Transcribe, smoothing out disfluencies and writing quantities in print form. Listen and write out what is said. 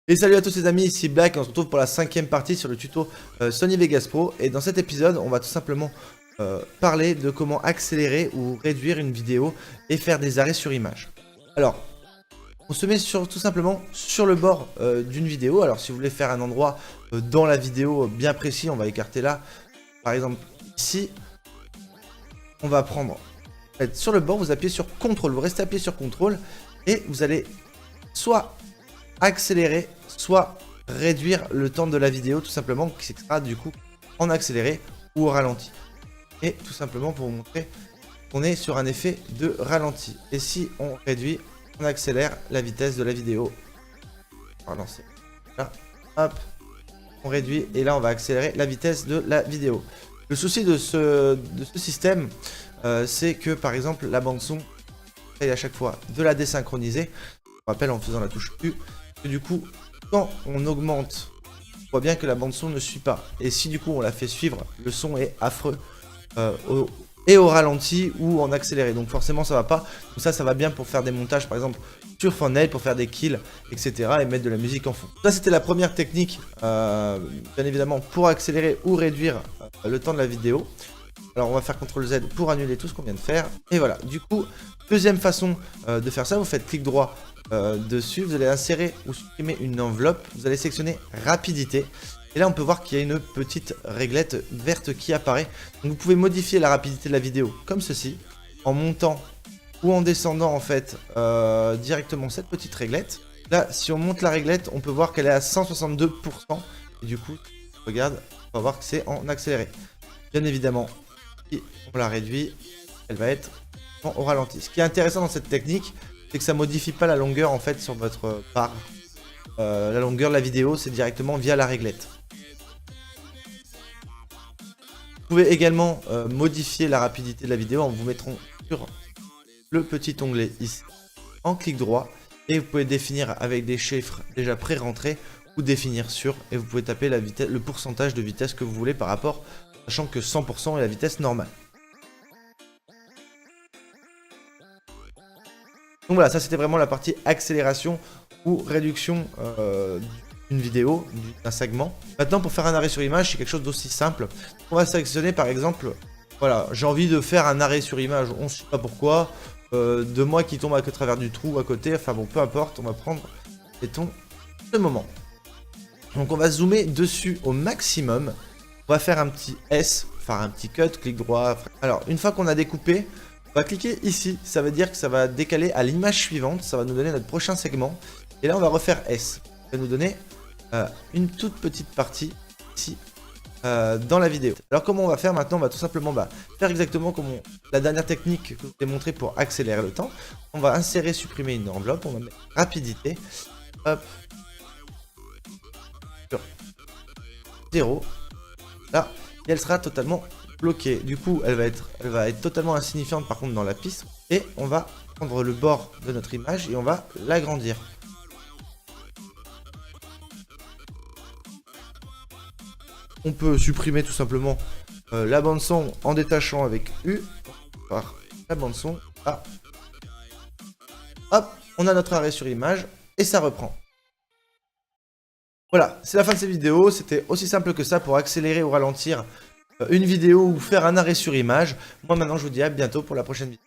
Et salut à tous les amis, ici Black et on se retrouve pour la 5e partie sur le tuto Sony Vegas Pro. Et dans cet épisode, on va tout simplement parler de comment accélérer ou réduire une vidéo et faire des arrêts sur image. Alors, on se met tout simplement sur le bord d'une vidéo. Alors si vous voulez faire un endroit dans la vidéo bien précis, on va écarter là. Par exemple ici, on va prendre, être sur le bord, vous appuyez sur CTRL, vous restez appuyé sur CTRL et vous allez soit accélérer, soit réduire le temps de la vidéo tout simplement, qui sera du coup en accéléré ou au ralenti. Et tout simplement pour vous montrer qu'on est sur un effet de ralenti. Et si on réduit, on accélère la vitesse de la vidéo. On va lancer là, hop, on réduit et là on va accélérer la vitesse de la vidéo. Le souci de ce système, c'est que par exemple la bande son, essaye à chaque fois de la désynchroniser. Je rappelle en faisant la touche U, que du coup quand on augmente, on voit bien que la bande son ne suit pas. Et si du coup on la fait suivre, le son est affreux au ralenti ou en accéléré. Donc forcément ça va pas. Donc ça va bien pour faire des montages par exemple sur Thumbnail, pour faire des kills, etc. et mettre de la musique en fond. Ça c'était la première technique, bien évidemment pour accélérer ou réduire le temps de la vidéo. Alors on va faire CTRL Z pour annuler tout ce qu'on vient de faire. Et voilà, du coup, deuxième façon de faire ça, vous faites clic droit dessus, vous allez insérer ou supprimer une enveloppe, vous allez sélectionner rapidité. Et là on peut voir qu'il y a une petite réglette verte qui apparaît. Donc vous pouvez modifier la rapidité de la vidéo comme ceci, en montant ou en descendant en fait directement cette petite réglette. Là si on monte la réglette, on peut voir qu'elle est à 162%. Et du coup, regarde, on va voir que c'est en accéléré. Bien évidemment, si on la réduit, elle va être au ralenti. Ce qui est intéressant dans cette technique, c'est que ça modifie pas la longueur en fait sur votre barre. La longueur de la vidéo, c'est directement via la réglette. Vous pouvez également modifier la rapidité de la vidéo en vous mettant sur le petit onglet ici, en clic droit, et vous pouvez définir avec des chiffres déjà pré-rentrés ou définir sur, et vous pouvez taper la vitesse, le pourcentage de vitesse que vous voulez par rapport, sachant que 100% est la vitesse normale. Donc voilà, ça c'était vraiment la partie accélération ou réduction d'une vidéo, d'un segment. Maintenant pour faire un arrêt sur image, c'est quelque chose d'aussi simple. On va sélectionner par exemple, voilà, j'ai envie de faire un arrêt sur image, on ne sait pas pourquoi, de moi qui tombe à travers du trou à côté, enfin bon peu importe, on va prendre, mettons, ce moment. Donc on va zoomer dessus au maximum, on va faire un petit S, faire un petit cut, clic droit. Alors une fois qu'on a découpé, on va cliquer ici, ça veut dire que ça va décaler à l'image suivante, ça va nous donner notre prochain segment. Et là on va refaire S, ça va nous donner une toute petite partie ici dans la vidéo. Alors comment on va faire maintenant? On va tout simplement faire exactement comme la dernière technique que je vous ai montré pour accélérer le temps. On va insérer, supprimer une enveloppe, on va mettre rapidité, hop, sur 0, là, et elle sera totalement bloquée. Du coup, elle va être totalement insignifiante par contre dans la piste. Et on va prendre le bord de notre image et on va l'agrandir. On peut supprimer tout simplement la bande son en détachant avec U par la bande son. Ah. Hop, on a notre arrêt sur image et ça reprend. Voilà, c'est la fin de cette vidéo. C'était aussi simple que ça pour accélérer ou ralentir une vidéo ou faire un arrêt sur image. Moi maintenant je vous dis à bientôt pour la prochaine vidéo.